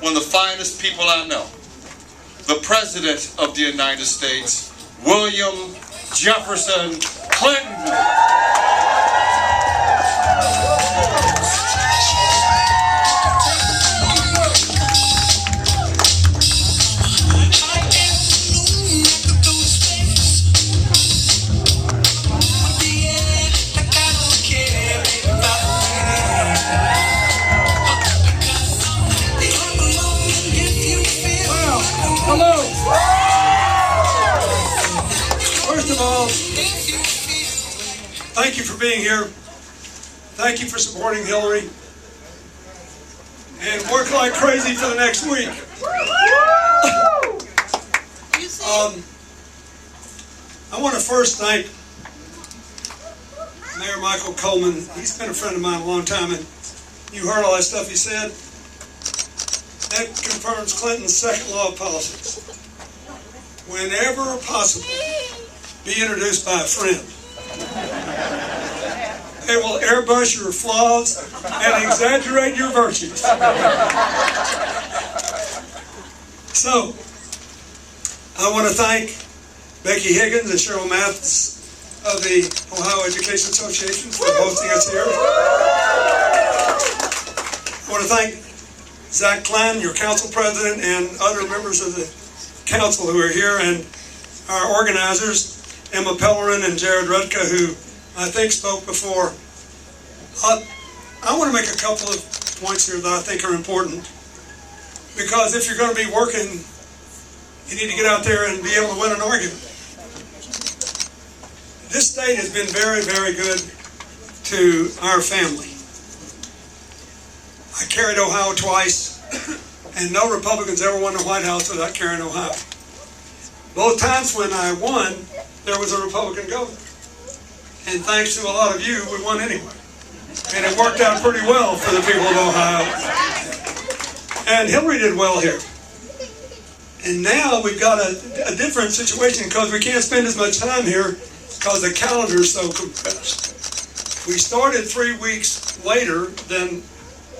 one of the finest people I know, the President of the United States, William Jefferson Clinton. First of all, thank you for being here. Thank you for supporting Hillary. And work like crazy for the next week. I want to first thank Mayor Michael Coleman. He's been a friend of mine a long time, and you heard all that stuff he said. That confirms Clinton's second law of politics. Whenever possible, be introduced by a friend. They will airbrush your flaws and exaggerate your virtues. So, I want to thank Becky Higgins and Cheryl Mathis of the Ohio Education Association for hosting us here. I want to thank Zach Klein, your council president, and other members of the council who are here, and our organizers, Emma Pellerin and Jared Rudka, who I think spoke before. I want to make a couple of points here that I think are important, because if you're going to be working, you need to get out there and be able to win an argument. This state has been very, very good to our family. I carried Ohio twice, and no Republicans ever won the White House without carrying Ohio. Both times when I won, there was a Republican governor. And thanks to a lot of you, we won anyway. And it worked out pretty well for the people of Ohio. And Hillary did well here. And now we've got a different situation, because we can't spend as much time here because the calendar is so compressed. We started 3 weeks later than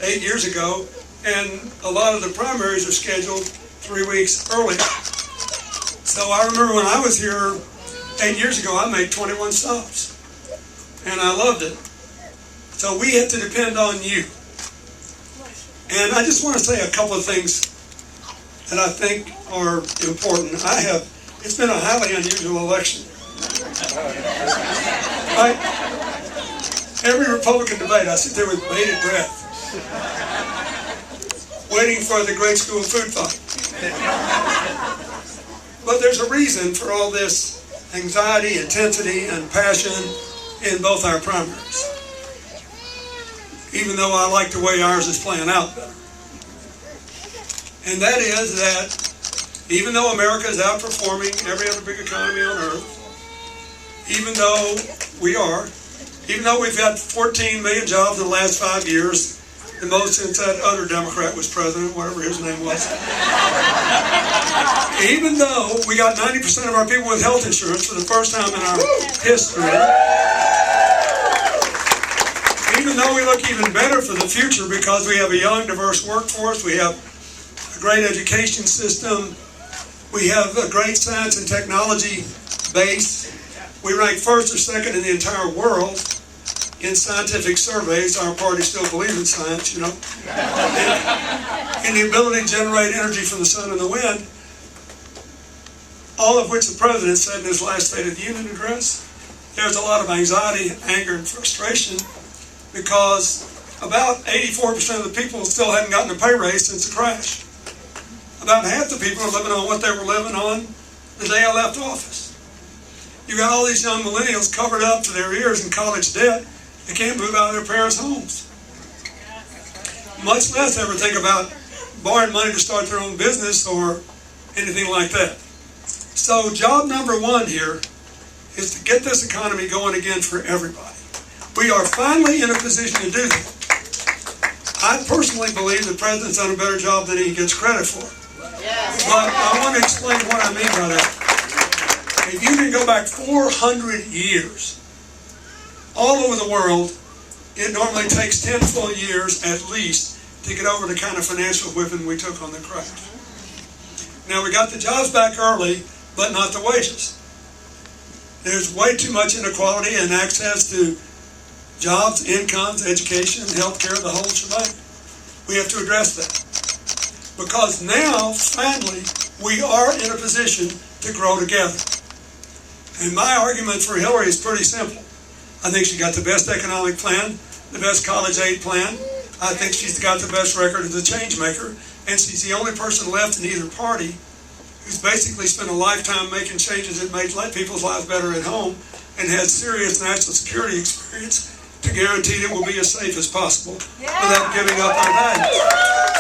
8 years ago, and a lot of the primaries are scheduled 3 weeks earlier. So I remember when I was here 8 years ago, I made 21 stops, and I loved it. So we have to depend on you. And I just want to say a couple of things that I think are important. It's been a highly unusual election. Every Republican debate, I sit there with bated breath, waiting for the grade school food fight. But there's a reason for all this anxiety, intensity, and passion in both our primaries. Even though I like the way ours is playing out better. And that is that even though America is outperforming every other big economy on earth, even though we've had 14 million jobs in the last 5 years, the most since that other Democrat was president, whatever his name was. Even though we got 90% of our people with health insurance for the first time in our history. Even though we look even better for the future because we have a young, diverse workforce, we have a great education system, we have a great science and technology base. We rank first or second in the entire world in scientific surveys. Our party still believes in science, you know. And the ability to generate energy from the sun and the wind, all of which the president said in his last State of the Union address. There's a lot of anxiety, anger, and frustration because about 84% of the people still haven't gotten a pay raise since the crash. About half the people are living on what they were living on the day I left office. You got all these young millennials covered up to their ears in college debt. They can't move out of their parents' homes. Much less ever think about borrowing money to start their own business or anything like that. So job number one here is to get this economy going again for everybody. We are finally in a position to do that. I personally believe the president's done a better job than he gets credit for. Yes. But I want to explain what I mean by that. If you can go back 400 years, all over the world, it normally takes 10 full years at least to get over the kind of financial whipping we took on the crash. Now, we got the jobs back early, but not the wages. There's way too much inequality in access to jobs, incomes, education, health care, the whole shebang. We have to address that. Because now, finally, we are in a position to grow together. And my argument for Hillary is pretty simple. I think she got the best economic plan, the best college aid plan. I think she's got the best record as a change maker. And she's the only person left in either party who's basically spent a lifetime making changes that made people's lives better at home and has serious national security experience to guarantee that we'll be as safe as possible without giving up our values.